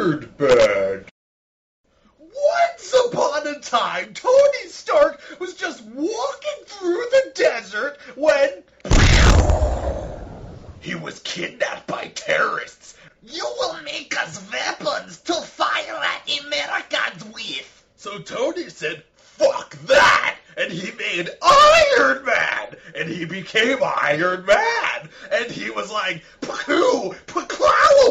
Iron Man. Once upon a time, Tony Stark was just walking through the desert when he was kidnapped by terrorists. You will make us weapons to fire at Americans with. So Tony said, fuck that! And he made Iron Man! And he became Iron Man! And he was like, poo,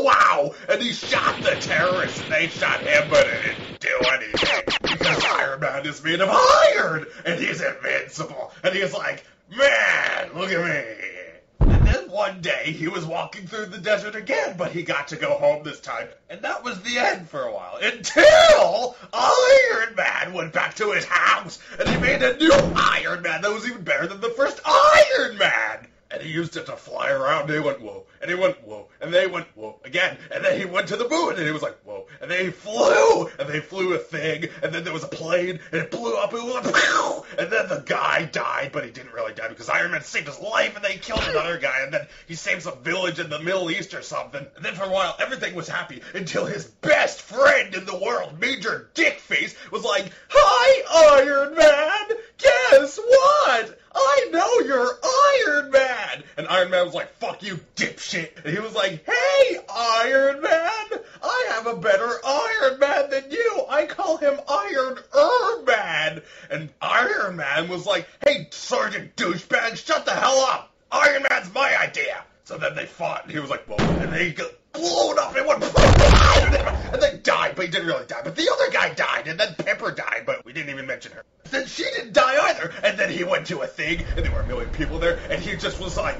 wow! And he shot the terrorists, and they shot him, but it didn't do anything. Because Iron Man is made of iron! And he's invincible! And he's like, man, look at me! And then one day, he was walking through the desert again, but he got to go home this time, and that was the end for a while. Until Iron Man went back to his house, and he made a new Iron Man that was even better than the first Iron Man! And he used it to fly around, and he went, whoa, and he went, whoa, and they went, whoa, again, and then he went to the moon, and he was like, whoa, and then he flew, and they flew a thing, and then there was a plane, and it blew up, and it was like, pew! And then the guy died, but he didn't really die, because Iron Man saved his life, and then he killed another guy, and then he saved some village in the Middle East or something, and then for a while, everything was happy, until his best friend in the world, Major Dickface, was like, hi, Iron Man, guess what? I know you're Iron Man! And Iron Man was like, fuck you, dipshit! And he was like, hey, Iron Man! I have a better Iron Man than you! I call him Iron Man! And Iron Man was like, hey, Sergeant Douchebag, shut the hell up! Iron Man's my idea! So then they fought, and he was like, whoa, and then he got blown up, and went, and then died, but he didn't really die. But the other guy died, and then Pepper died, but we didn't even mention her. Then she didn't die either, and then he went to a thing, and there were a million people there, and he just was like,